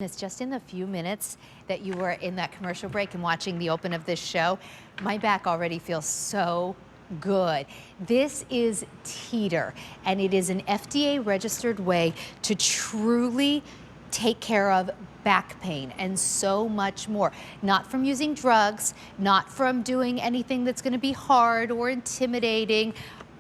It's just in the few minutes that you were in that commercial break and watching the open of this show, my back already feels so good. This is Teeter, and it is an FDA registered way to truly take care of back pain and so much more. Not from using drugs, not from doing anything that's going to be hard or intimidating.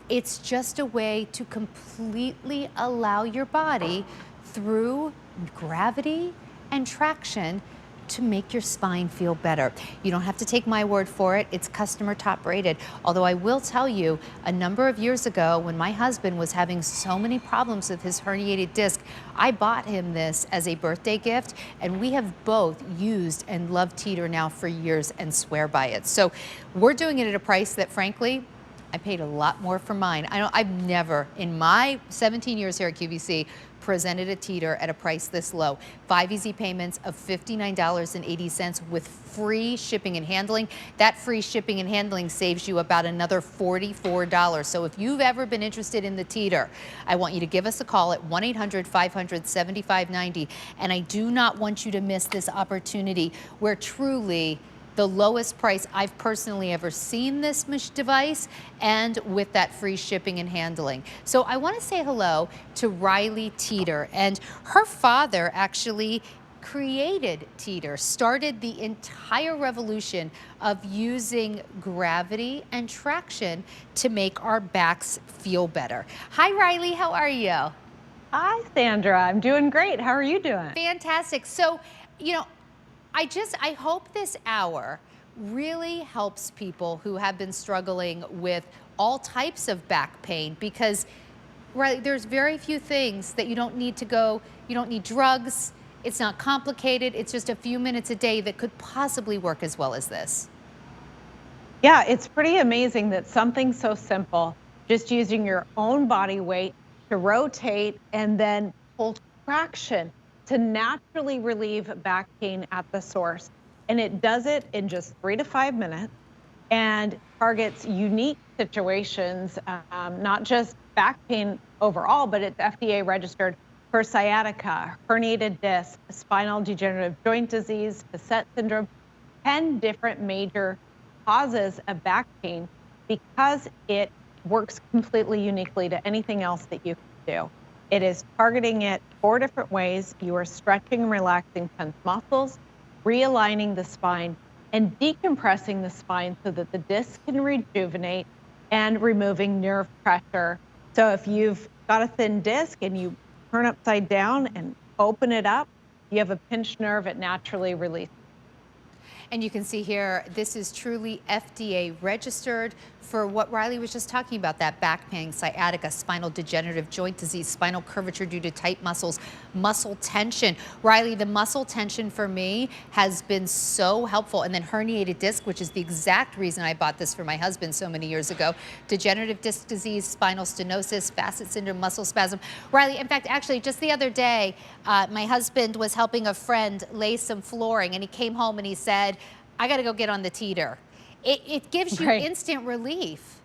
It's just a way to completely allow your body through gravity and traction to make your spine feel better. You don't have to take my word for it. It's customer top rated. Although I will tell you, a number of years ago when my husband was having so many problems with his herniated disc, I bought him this as a birthday gift, and we have both used and loved Teeter now for years and swear by it. So we're doing it at a price that, frankly, I paid a lot more for mine. I've never, in my 17 years here at QVC, presented a Teeter at a price this low. 5 easy payments of $59.80 with free shipping and handling. That free shipping and handling saves you about another $44. So if you've ever been interested in the Teeter, I want you to give us a call at 1-800-500-7590. And I do not want you to miss this opportunity where truly the lowest price I've personally ever seen this device, and with that free shipping and handling. So I want to say hello to Riley Teeter, and her father actually created Teeter, started the entire revolution of using gravity and traction to make our backs feel better. Hi Riley, how are you? Hi Sandra, I'm doing great. How are you doing? Fantastic. So, you know, I hope this hour really helps people who have been struggling with all types of back pain, because there's very few things that you don't need drugs, it's not complicated, it's just a few minutes a day that could possibly work as well as this. Yeah, it's pretty amazing that something so simple, just using your own body weight to rotate and then pull traction to naturally relieve back pain at the source. And it does it in just 3 to 5 minutes and targets unique situations, not just back pain overall, but it's FDA registered for sciatica, herniated disc, spinal degenerative joint disease, Facet syndrome, 10 different major causes of back pain, because it works completely uniquely to anything else that you can do. It is targeting it 4 different ways. You are stretching and relaxing tense muscles, realigning the spine, and decompressing the spine so that the disc can rejuvenate, and removing nerve pressure. So if you've got a thin disc and you turn upside down and open it up, you have a pinched nerve, it naturally releases. And you can see here, this is truly FDA registered for what Riley was just talking about, that back pain, sciatica, spinal degenerative joint disease, spinal curvature due to tight muscles, muscle tension. Riley, the muscle tension for me has been so helpful. And then herniated disc, which is the exact reason I bought this for my husband so many years ago. Degenerative disc disease, spinal stenosis, Facet syndrome, muscle spasm. Riley, in fact, actually just the other day, my husband was helping a friend lay some flooring, and he came home and he said, I got to go get on the Teeter. It gives you instant relief.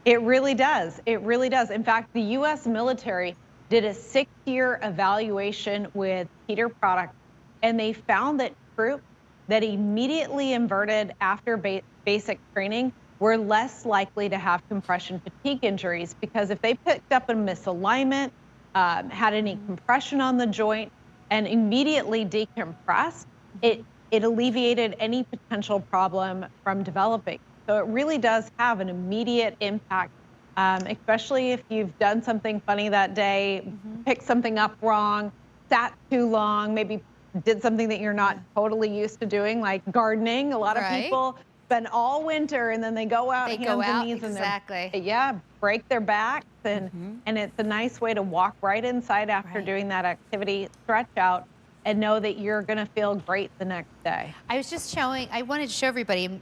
It really does. It really does. In fact, the U.S. military did a 6-year evaluation with Teeter products, and they found that troops that immediately inverted after basic training were less likely to have compression fatigue injuries, because if they picked up a misalignment, had any compression on the joint, and immediately decompressed, it alleviated any potential problem from developing. So it really does have an immediate impact, especially if you've done something funny that day, picked something up wrong, sat too long, maybe did something that you're not totally used to doing, like gardening. A lot of people spend all winter and then they go out hands and knees and break their backs, and it's a nice way to walk right inside after doing that activity, stretch out, and know that you're going to feel great the next day. I wanted to show everybody,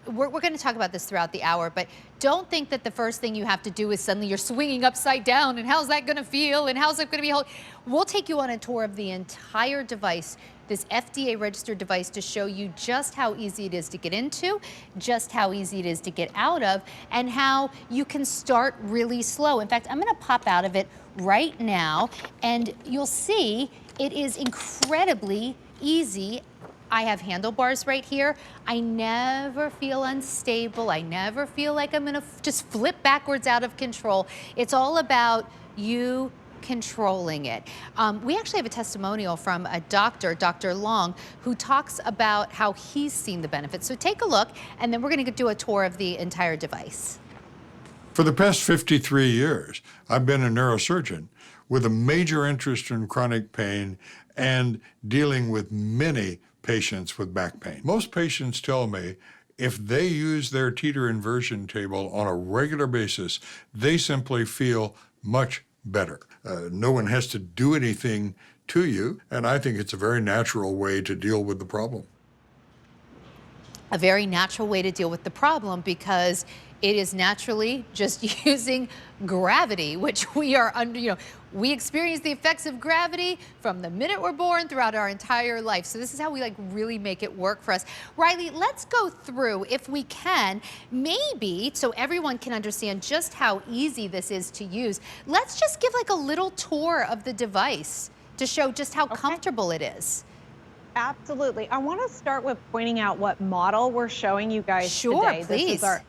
we're going to talk about this throughout the hour, but don't think that the first thing you have to do is suddenly you're swinging upside down, and how's that going to feel, and how's it going to be? We'll take you on a tour of the entire device, this FDA registered device, to show you just how easy it is to get into, just how easy it is to get out of, and how you can start really slow. In fact, I'm going to pop out of it right now, and you'll see It is incredibly easy. I have handlebars right here. I never feel unstable. I never feel like I'm gonna just flip backwards out of control. It's all about you controlling it. We actually have a testimonial from a doctor, Dr. Long, who talks about how he's seen the benefits. So take a look, and then we're gonna do a tour of the entire device. For the past 53 years, I've been a neurosurgeon with a major interest in chronic pain and dealing with many patients with back pain. Most patients tell me if they use their Teeter inversion table on a regular basis, they simply feel much better. No one has to do anything to you, and I think it's a very natural way to deal with the problem. A very natural way to deal with the problem, because it is naturally just using gravity, which we are under, we experience the effects of gravity from the minute we're born throughout our entire life. So this is how we really make it work for us. Riley, let's go through, if we can, maybe so everyone can understand just how easy this is to use. Let's just give a little tour of the device to show just how comfortable it is. Absolutely. I want to start with pointing out what model we're showing you guys Sure, today. please. This is our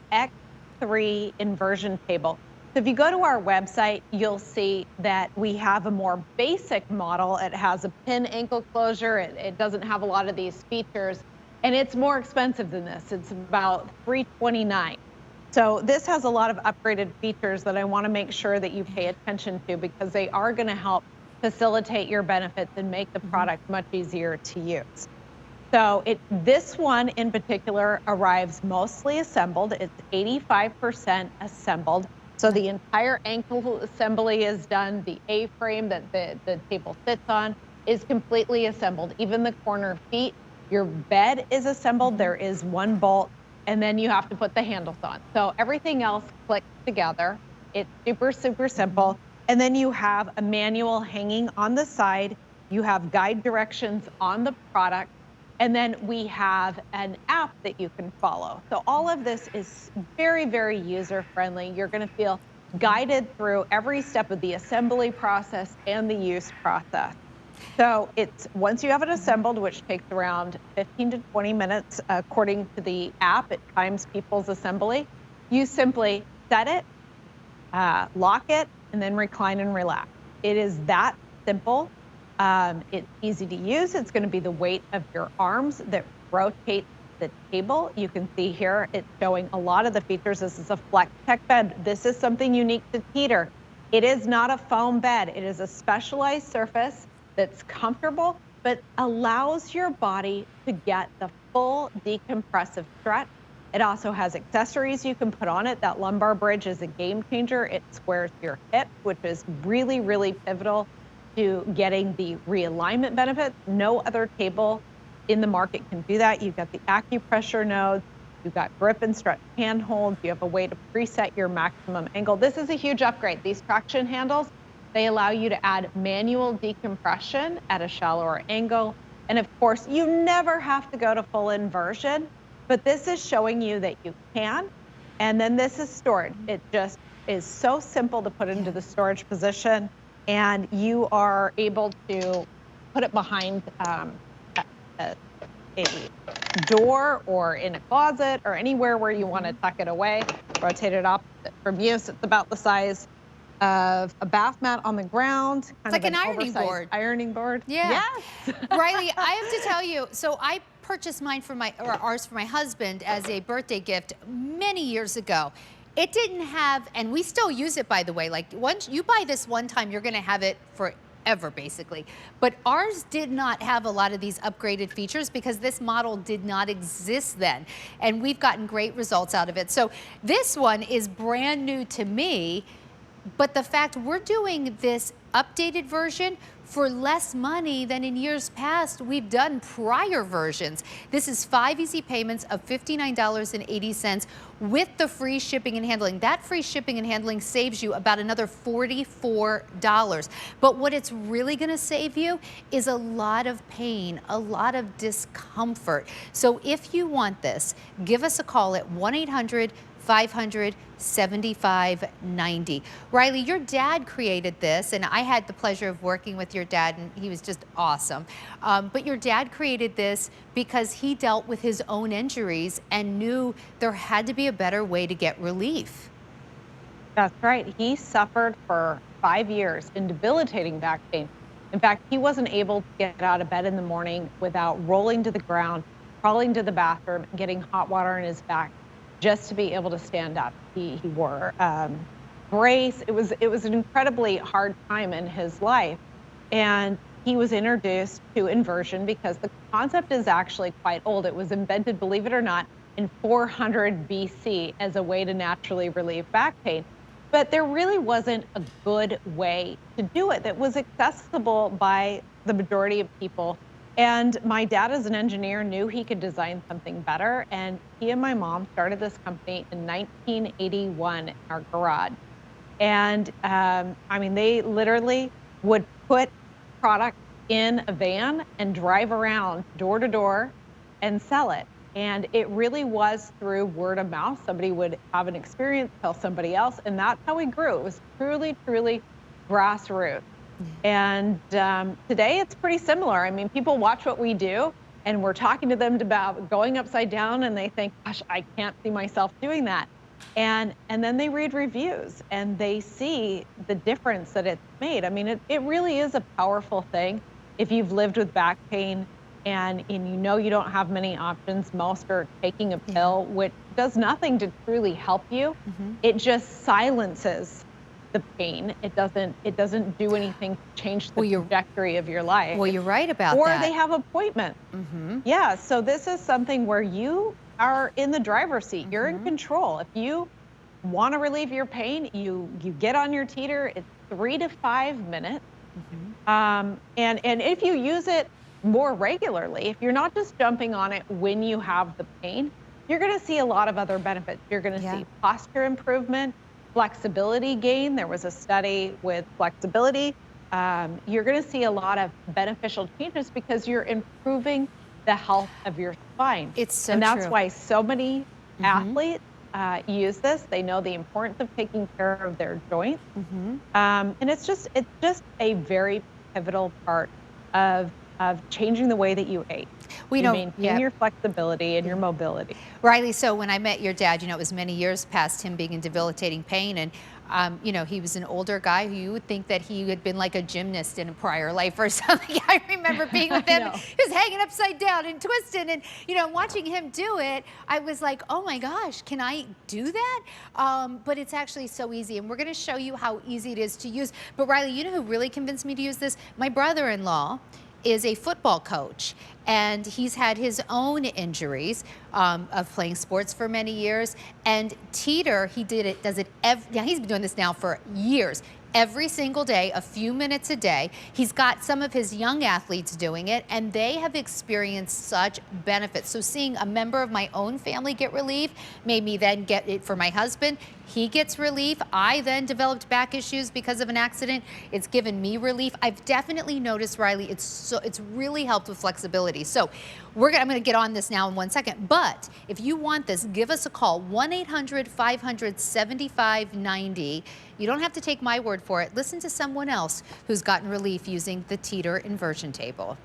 X3 inversion table. So if you go to our website, you'll see that we have a more basic model. It has a pin ankle closure. It doesn't have a lot of these features, and it's more expensive than this. It's about $329. So this has a lot of upgraded features that I want to make sure that you pay attention to, because they are going to help facilitate your benefits and make the product much easier to use. So this one in particular arrives mostly assembled. It's 85% assembled. So the entire ankle assembly is done. The A-frame that the table sits on is completely assembled. Even the corner feet, your bed is assembled. There is one bolt, and then you have to put the handles on. So everything else clicks together. It's super, super simple. And then you have a manual hanging on the side. You have guide directions on the product. And then we have an app that you can follow. So all of this is very, very user-friendly. You're going to feel guided through every step of the assembly process and the use process. So once you have it assembled, which takes around 15 to 20 minutes, according to the app, it times people's assembly. You simply set it, lock it, and then recline and relax. It is that simple. It's easy to use. It's going to be the weight of your arms that rotate the table. You can see here it's showing a lot of the features. This is a FlexTech bed. This is something unique to Teeter. It is not a foam bed. It is a specialized surface that's comfortable, but allows your body to get the full decompressive stretch. It also has accessories you can put on it. That lumbar bridge is a game changer. It squares your hip, which is really, really pivotal to getting the realignment benefits. No other table in the market can do that. You've got the acupressure nodes, you've got grip and stretch handholds, you have a way to preset your maximum angle. This is a huge upgrade. These traction handles, they allow you to add manual decompression at a shallower angle. And of course, you never have to go to full inversion, but this is showing you that you can. And then this is stored. It just is so simple to put into the storage position, and you are able to put it behind a door or in a closet or anywhere where you want to tuck it away. Rotate it up from use. It's about the size of a bath mat on the ground. It's like an ironing board. Ironing board. Yeah. Yes. Riley, I have to tell you, so I purchased ours for my husband as a birthday gift many years ago. It didn't have, and we still use it, by the way. Like, once you buy this one time, you're going to have it forever, basically. But ours did not have a lot of these upgraded features because this model did not exist then. And we've gotten great results out of it. So this one is brand new to me. But the fact we're doing this updated version for less money than in years past we've done prior versions. This is 5 easy payments of $59.80 with the free shipping and handling. That free shipping and handling saves you about another $44. But what it's really going to save you is a lot of pain, a lot of discomfort. So if you want this, give us a call at 1-800 575-90. Riley, your dad created this, and I had the pleasure of working with your dad, and he was just awesome. But your dad created this because he dealt with his own injuries and knew there had to be a better way to get relief. That's right. He suffered for 5 years in debilitating back pain. In fact, he wasn't able to get out of bed in the morning without rolling to the ground, crawling to the bathroom, and getting hot water in his back just to be able to stand up. He wore brace. It was an incredibly hard time in his life. And he was introduced to inversion because the concept is actually quite old. It was invented, believe it or not, in 400 BC as a way to naturally relieve back pain. But there really wasn't a good way to do it that was accessible by the majority of people. And my dad, as an engineer, knew he could design something better. And he and my mom started this company in 1981 in our garage. And I mean, they literally would put product in a van and drive around door to door and sell it. And it really was through word of mouth. Somebody would have an experience, tell somebody else, and that's how we grew. It was truly, truly grassroots. And today it's pretty similar. I mean, people watch what we do, and we're talking to them about going upside down, and they think, gosh, I can't see myself doing that. And then they read reviews, and they see the difference that it's made. I mean, it really is a powerful thing. If you've lived with back pain and you know you don't have many options, most are taking a pill, which does nothing to truly help you. It just silences the pain. It doesn't do anything to change the trajectory of your life. Well, you're right about or that. Or they have appointments. Yeah, so this is something where you are in the driver's seat. You're in control. If you want to relieve your pain, you get on your teeter. It's 3 to 5 minutes. And if you use it more regularly, if you're not just jumping on it when you have the pain, you're going to see a lot of other benefits. You're going to see posture improvement, flexibility gain. There was a study with flexibility. You're going to see a lot of beneficial changes because you're improving the health of your spine. It's so and that's true. why so many athletes use this. They know the importance of taking care of their joints. And it's just a very pivotal part of changing the way that you ate. We you maintain your flexibility and your mobility. Riley, so when I met your dad, you know, it was many years past him being in debilitating pain, and you know, he was an older guy who you would think that he had been like a gymnast in a prior life or something. I remember being with him, he was hanging upside down and twisting, and you know, watching him do it, I was like, oh my gosh, can I do that? But it's actually so easy, and we're going to show you how easy it is to use. But Riley, you know who really convinced me to use this? My brother-in-law is a football coach, and he's had his own injuries of playing sports for many years. And Teeter, does it he's been doing this now for years. Every single day, a few minutes a day. He's got some of his young athletes doing it, and they have experienced such benefits. So seeing a member of my own family get relief made me then get it for my husband. He gets relief. I then developed back issues because of an accident. It's given me relief. I've definitely noticed, Riley, it's really helped with flexibility. So I'm going to get on this now in 1 second. But if you want this, give us a call, 1-800-500-7590. You don't have to take my word for it. Listen to someone else who's gotten relief using the Teeter inversion table.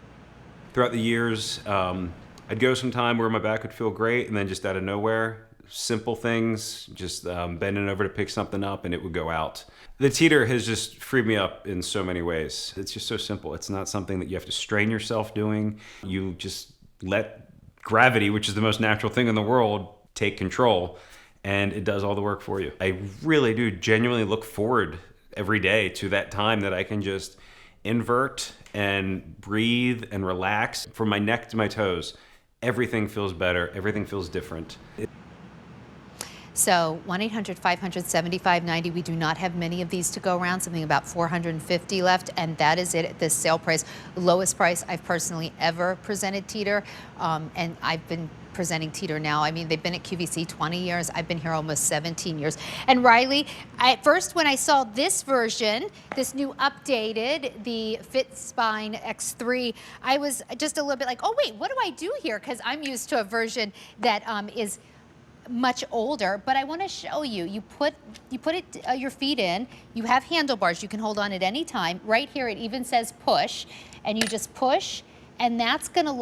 Throughout the years, I'd go sometime where my back would feel great, and then just out of nowhere, simple things, just bending over to pick something up and it would go out. The Teeter has just freed me up in so many ways. It's just so simple. It's not something that you have to strain yourself doing. You just let gravity, which is the most natural thing in the world, take control, and it does all the work for you. I really do genuinely look forward every day to that time that I can just invert and breathe and relax. From my neck to my toes, everything feels better, everything feels different. So 1-800-500-7590. We do not have many of these to go around, something about 450 left, and that is it at this sale price. Lowest price I've personally ever presented Teeter, and I've been presenting Teeter now. I mean, they've been at QVC 20 years. I've been here almost 17 years. And Riley, at first when I saw this version, this new updated, the FitSpine X3, I was just a little bit like, oh wait, what do I do here? Because I'm used to a version that is much older, but I want to show you. You put your feet in. You have handlebars. You can hold on at any time. Right here, it even says push, and you just push, and that's going to lock.